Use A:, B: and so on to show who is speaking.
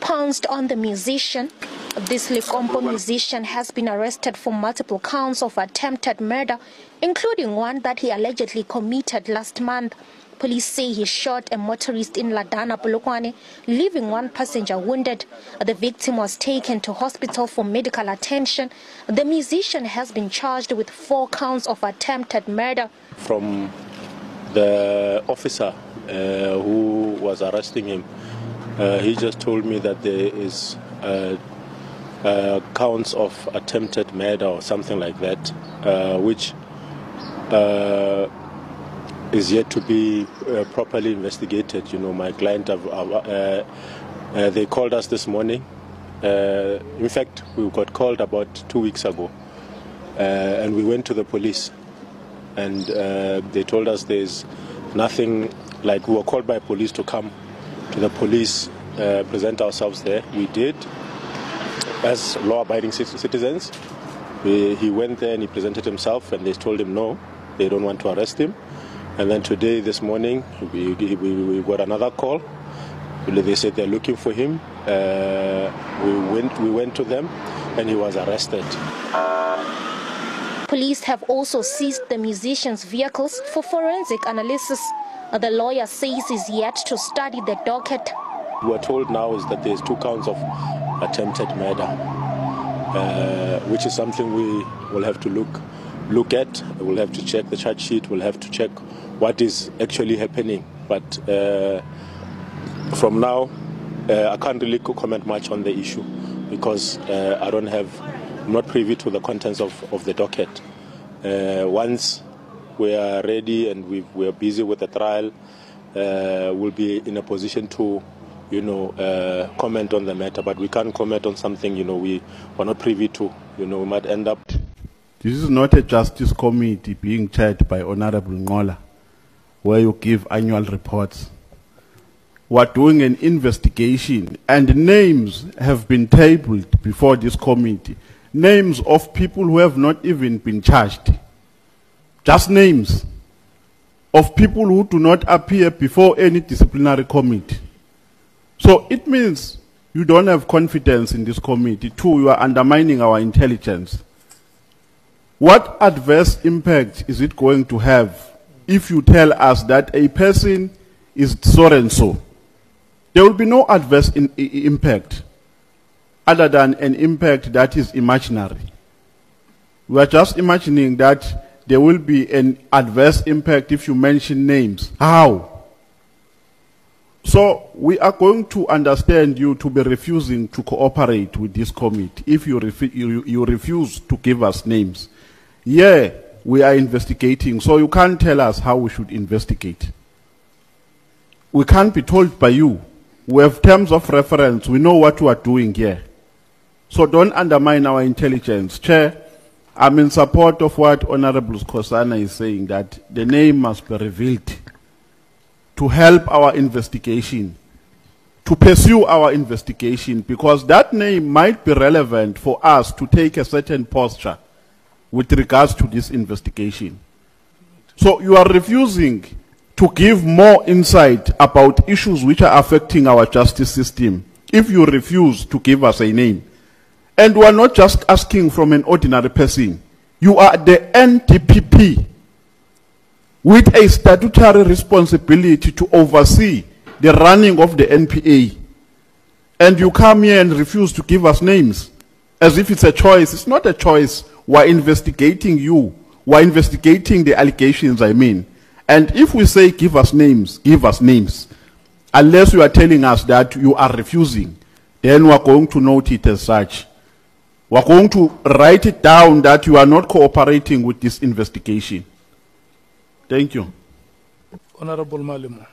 A: pounced on the musician. This Likompo musician has been arrested for multiple counts of attempted murder, including one that he allegedly committed last month. Police say he shot a motorist in Ladana, Polokwane, leaving one passenger wounded. The victim was taken to hospital for medical attention. The musician has been charged with 4 counts of attempted murder.
B: From the officer who was arresting him, he just told me that there is counts of attempted murder or something like that, which is yet to be properly investigated. You know, my client, they called us this morning. In fact, we got called about 2 weeks ago, and we went to the police, and they told us there's nothing. Like, we were called by police to come to the police, present ourselves there. We did, as law-abiding citizens. He went there and he presented himself, and they told him no, they don't want to arrest him. And then today, this morning, we got another call. They said they're looking for him. We went to them, and he was arrested.
A: Police have also seized the musician's vehicles for forensic analysis. The lawyer says he's yet to study the docket.
B: We are told now is that there's 2 counts of attempted murder, which is something we will have to look at. We'll have to check the charge sheet. We'll have to check what is actually happening. But from now, I can't really comment much on the issue because I'm not privy to the contents of the docket. Once we are ready and we are busy with the trial, we'll be in a position to, comment on the matter. But we can't comment on something, we are not privy to. We might end up.
C: This is not a justice committee being chaired by Honorable Ngola, where you give annual reports. We're doing an investigation, and names have been tabled before this committee. Names of people who have not even been charged. Just names of people who do not appear before any disciplinary committee. So it means you don't have confidence in this committee. 2, you are undermining our intelligence. What adverse impact is it going to have if you tell us that a person is so and so? There will be no adverse impact other than an impact that is imaginary. We are just imagining that there will be an adverse impact if you mention names. How? So we are going to understand you to be refusing to cooperate with this committee if you refuse to give us names. Yeah, we are investigating, so you can't tell us how we should investigate. We can't be told by you. We have terms of reference. We know what you are doing here. So don't undermine our intelligence. Chair, I'm in support of what Honorable Skosana is saying, that the name must be revealed to help our investigation, to pursue our investigation, because that name might be relevant for us to take a certain posture with regards to this investigation. So you are refusing to give more insight about issues which are affecting our justice system if you refuse to give us a name. And we are not just asking from an ordinary person. You are the NDPP with a statutory responsibility to oversee the running of the NPA. And you come here and refuse to give us names as if it's a choice. It's not a choice. We're investigating you. We're investigating the allegations, I mean. And if we say give us names, unless you are telling us that you are refusing, then we're going to note it as such. We're going to write it down that you are not cooperating with this investigation. Thank you.
D: Honorable Malemo.